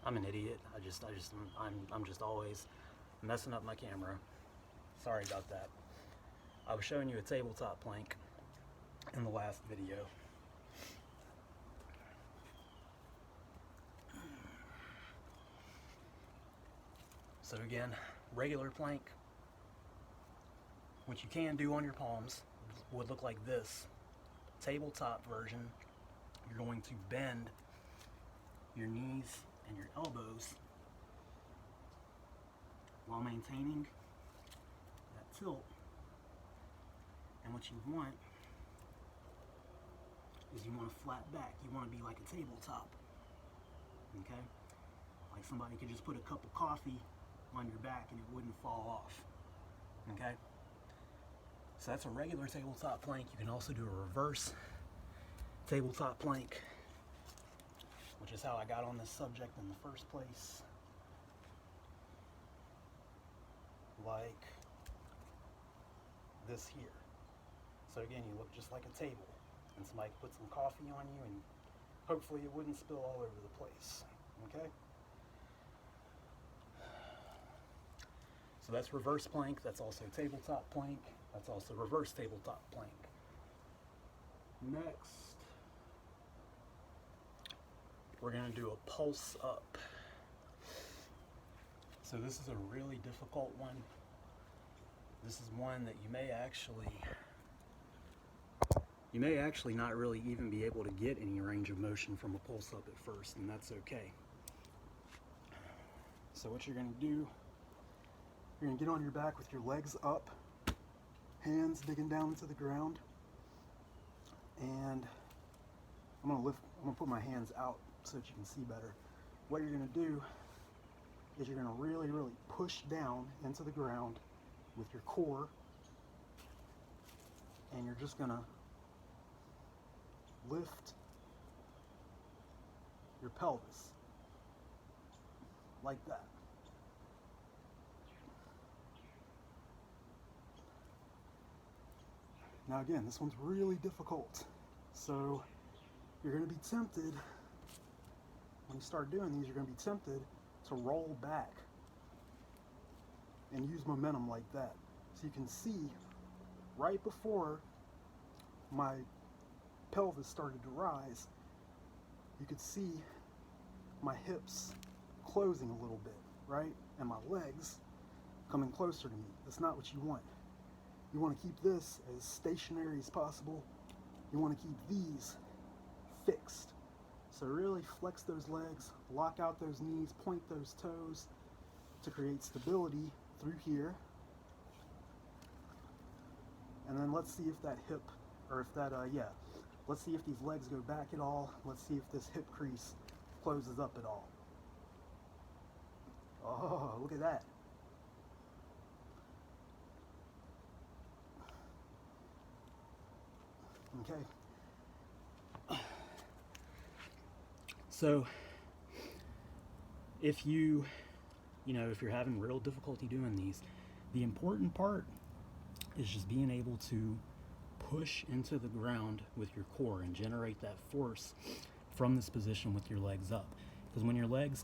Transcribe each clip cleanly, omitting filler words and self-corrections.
I'm an idiot. I'm just always messing up my camera. Sorry about that. I was showing you a tabletop plank in the last video. So again, regular plank, what you can do on your palms would look like this. Tabletop version, you're going to bend your knees and your elbows while maintaining that tilt. And what you want is you want a flat back. You want to be like a tabletop. Okay? Like somebody could just put a cup of coffee on your back and it wouldn't fall off. Okay? So that's a regular tabletop plank. You can also do a reverse tabletop plank, which is how I got on this subject in the first place. Like this here. So again, you look just like a table, and somebody could put some coffee on you, and hopefully it wouldn't spill all over the place. Okay? So that's reverse plank. That's also tabletop plank. That's also reverse tabletop plank. Next, we're going to do a pulse up. So this is a really difficult one. This is one that you may actually not really even be able to get any range of motion from a pulse up at first, and that's okay. So what you're going to do, you're going to get on your back with your legs up, hands digging down into the ground, and I'm going to put my hands out so that you can see better. What you're going to do is you're going to really, really push down into the ground with your core, and you're just going to lift your pelvis like that. Now again, this one's really difficult, so you're going to be tempted, when you start doing these, you're going to be tempted to roll back and use momentum like that. So you can see right before my pelvis started to rise, you could see my hips closing a little bit, right? And my legs coming closer to me. That's not what you want. You want to keep this as stationary as possible. You want to keep these fixed. So really flex those legs, lock out those knees, point those toes to create stability through here. And then let's see if that hip, or if that, let's see if these legs go back at all. Let's see if this hip crease closes up at all. Oh, look at that. Okay. So if you're having real difficulty doing these, the important part is just being able to push into the ground with your core and generate that force from this position with your legs up. Because when your legs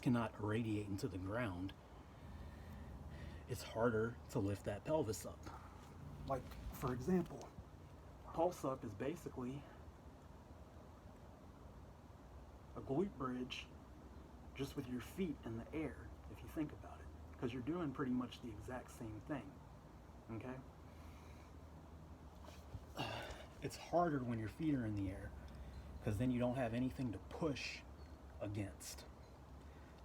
cannot radiate into the ground, it's harder to lift that pelvis up. Like, for example, pulse up is basically a glute bridge just with your feet in the air, if you think about it, because you're doing pretty much the exact same thing. Okay? It's harder when your feet are in the air, because then you don't have anything to push against.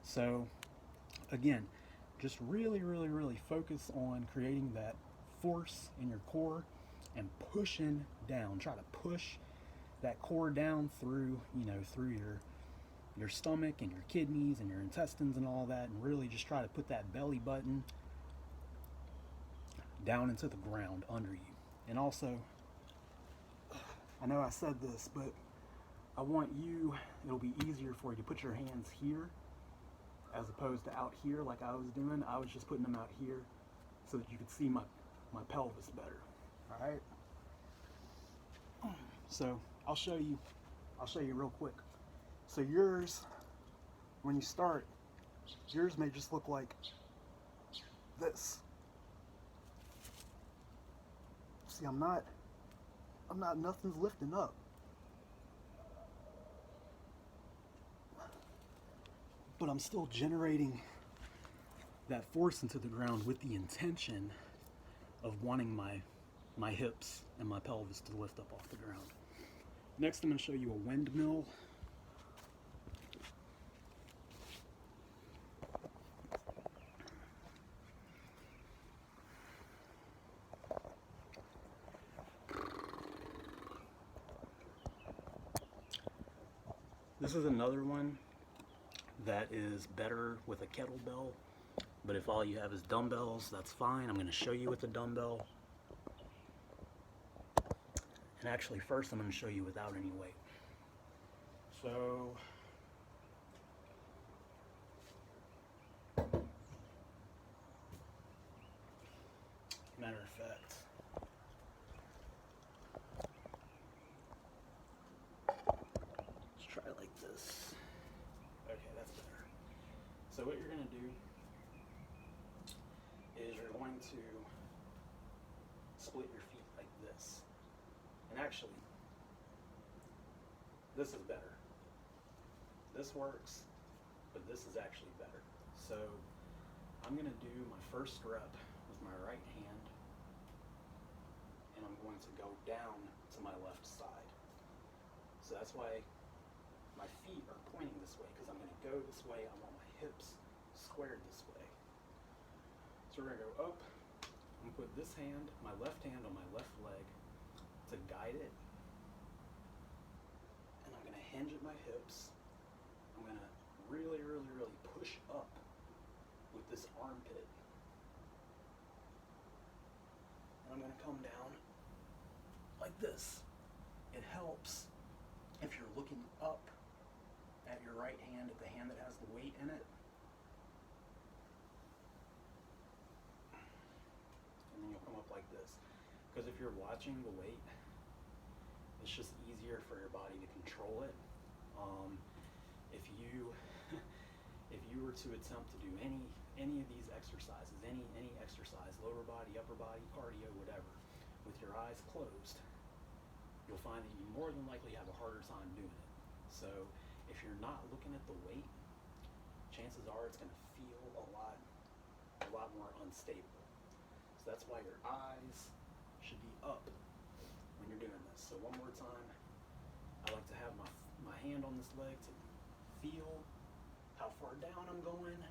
So again, just really, really, really focus on creating that force in your core and pushing down. Try to push that core down through your stomach and your kidneys and your intestines and all that, and really just try to put that belly button down into the ground under you. And also, I know I said this, but I want you, it'll be easier for you to put your hands here as opposed to out here like I was doing. I was just putting them out here so that you could see my pelvis better. All right. So I'll show you real quick. So yours, when you start, yours may just look like this. See, nothing's lifting up. But I'm still generating that force into the ground with the intention of wanting my hips and my pelvis to lift up off the ground. Next, I'm going to show you a windmill. This is another one that is better with a kettlebell, but if all you have is dumbbells, that's fine. I'm going to show you with a dumbbell. And actually, first I'm going to show you without any weight. So, matter of fact, let's try it like this. Okay, that's better. So what you're going to do is you're going to split your feet like this. And actually, this is better. This works, but this is actually better. So I'm going to do my first rep with my right hand, and I'm going to go down to my left side. So that's why my feet are pointing this way, because I'm going to go this way. I want my hips squared this way. So we're going to go up. I'm going to put this hand, my left hand on my left leg to guide it. And I'm going to hinge at my hips. I'm going to really, really, really push up with this armpit. And I'm going to come down like this. It helps if you're looking up at your right hand, at the hand that has the weight in it. And then you'll come up like this. Because if you're watching the weight, it's just easier for your body to control it. If you were to attempt to do any of these exercises, any exercise, lower body, upper body, cardio, whatever, with your eyes closed, you'll find that you more than likely have a harder time doing it. So if you're not looking at the weight, chances are it's going to feel a lot more unstable. So that's why your eyes should be up when you're doing this. So one more time, I like to have my hand on this leg to feel how far down I'm going, and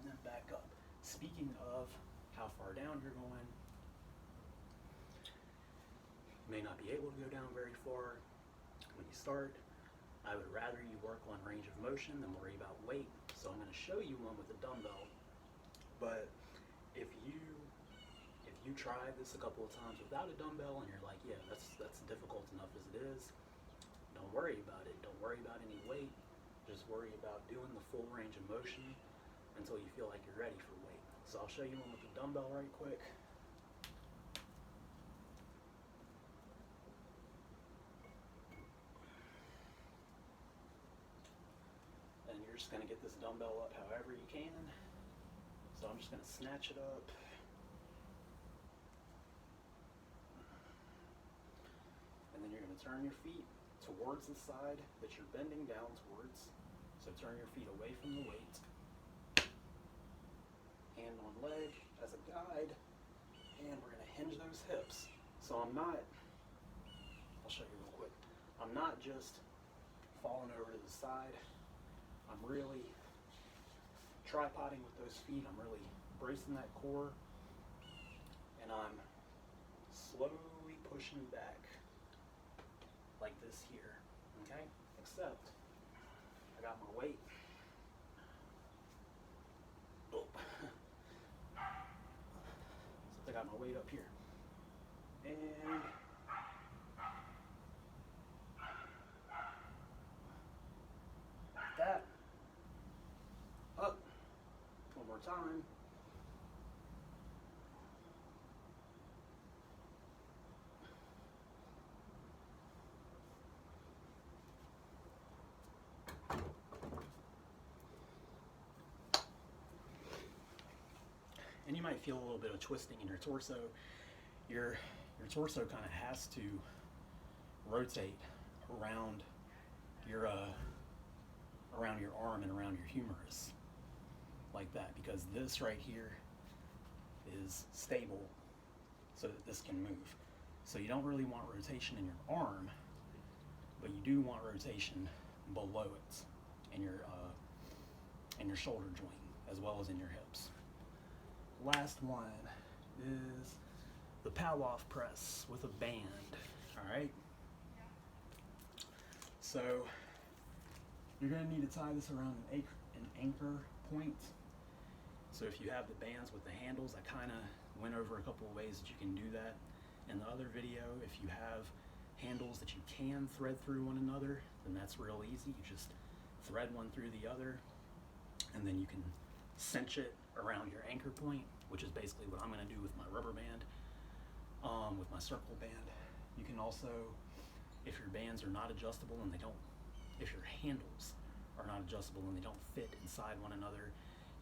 then back up. Speaking of how far down you're going, you may not be able to go down very far when you start. I would rather you work on range of motion than worry about weight. So I'm going to show you one with a dumbbell, but if you try this a couple of times without a dumbbell and you're like, yeah, that's difficult enough as it is, don't worry about it. Don't worry about any weight. Just worry about doing the full range of motion until you feel like you're ready for weight. So I'll show you one with the dumbbell right quick. And you're just going to get this dumbbell up however you can. So I'm just going to snatch it up. And then you're going to turn your feet towards the side that you're bending down towards. So turn your feet away from the weight. Hand on leg as a guide. And we're going to hinge those hips. So I'll show you real quick. I'm not just falling over to the side. I'm really tripoding with those feet. I'm really bracing that core. And I'm slowly pushing back like this here. Okay? Except I got my weight. Oh. So I got my weight up here. And like that. Up. One more time. and you might feel a little bit of twisting in your torso. Your torso kind of has to rotate around your arm and around your humerus like that, because this right here is stable so that this can move. So you don't really want rotation in your arm, but you do want rotation below it in your shoulder joint as well as in your hips. Last one is the Pallof press with a band. All right. So you're going to need to tie this around an anchor point. So if you have the bands with the handles, I kind of went over a couple of ways that you can do that in the other video. If you have handles that you can thread through one another, then that's real easy. You just thread one through the other, and then you can cinch it around your anchor point, which is basically what I'm going to do with my rubber band, with my circle band. You can also, if your bands are not adjustable and if your handles are not adjustable and they don't fit inside one another,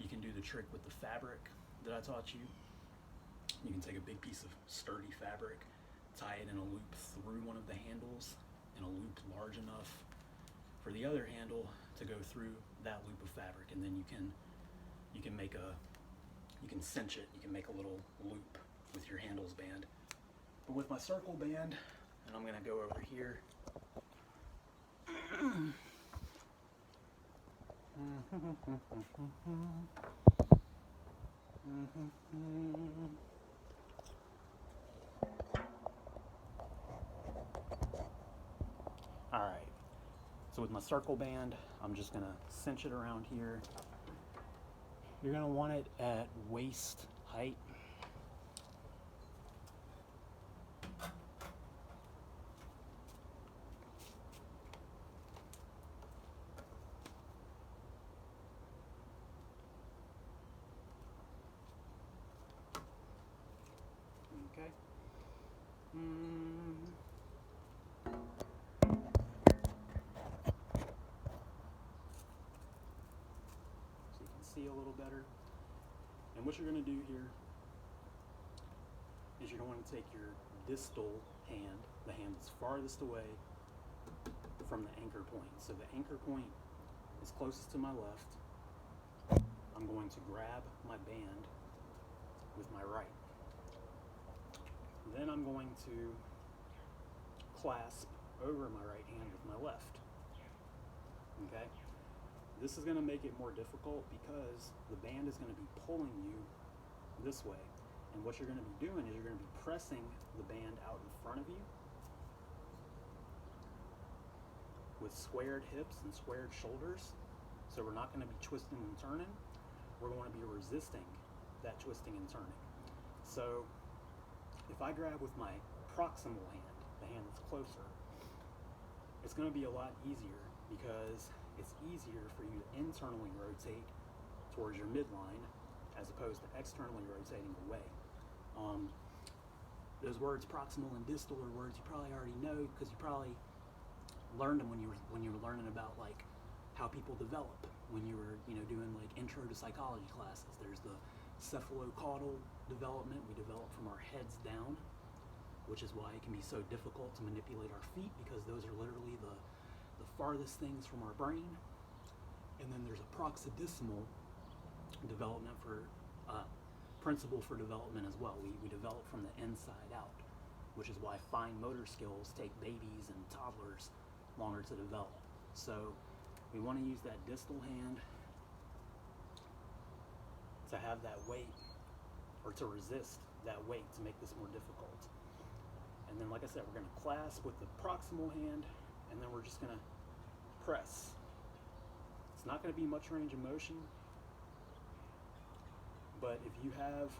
you can do the trick with the fabric that I taught you. You can take a big piece of sturdy fabric, tie it in a loop through one of the handles, in a loop large enough for the other handle to go through that loop of fabric, and then you can cinch it. You can make a little loop with your handles band. But with my circle band, and I'm going to go over here. All right, so with my circle band, I'm just gonna cinch it around here. You're gonna want it at waist height. Okay. So you can see a little better. And what you're going to do here is you're going to take your distal hand, the hand that's farthest away from the anchor point. So the anchor point is closest to my left. I'm going to grab my band with my right. Then I'm going to clasp over my right hand with my left. Okay? This is going to make it more difficult because the band is going to be pulling you this way. And what you're going to be doing is you're going to be pressing the band out in front of you with squared hips and squared shoulders. So we're not going to be twisting and turning. We're going to be resisting that twisting and turning. So if I grab with my proximal hand, the hand that's closer, it's going to be a lot easier because it's easier for you to internally rotate towards your midline as opposed to externally rotating away. Those words proximal and distal are words you probably already know because you probably learned them when you were learning about like how people develop, when you were doing like intro to psychology classes. There's the cephalocaudal development. We develop from our heads down, which is why it can be so difficult to manipulate our feet because those are literally the farthest things from our brain. And then there's a proxidismal development for principle for development as well. We develop from the inside out, which is why fine motor skills take babies and toddlers longer to develop. So we want to use that distal hand to have that weight, or to resist that weight to make this more difficult. And then, like I said, we're going to clasp with the proximal hand, and then we're just going to press. It's not going to be much range of motion, but if you have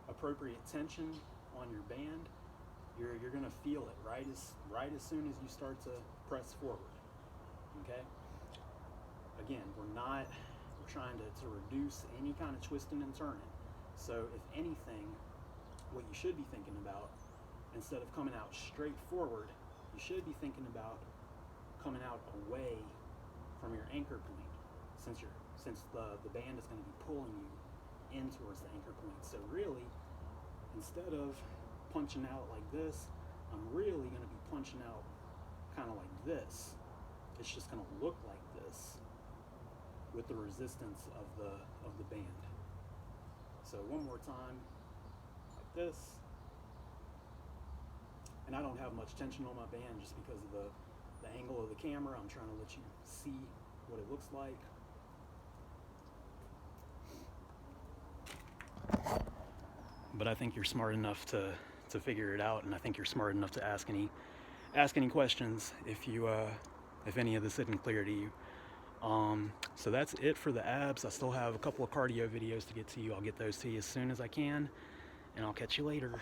appropriate tension on your band, you're going to feel it right as soon as you start to press forward. Okay? Again, we're trying to reduce any kind of twisting and turning. So if anything, what you should be thinking about, instead of coming out straight forward, you should be thinking about coming out away from your anchor point, since the band is going to be pulling you in towards the anchor point. So really, instead of punching out like this, I'm really going to be punching out kind of like this. It's just going to look like this with the resistance of the band. So one more time, like this. And I don't have much tension on my band just because of the angle of the camera. I'm trying to let you see what it looks like. But I think you're smart enough to figure it out, and I think you're smart enough to ask any questions if any of this isn't clear to you. So that's it for the abs. I still have a couple of cardio videos to get to you. I'll get those to you as soon as I can, and I'll catch you later.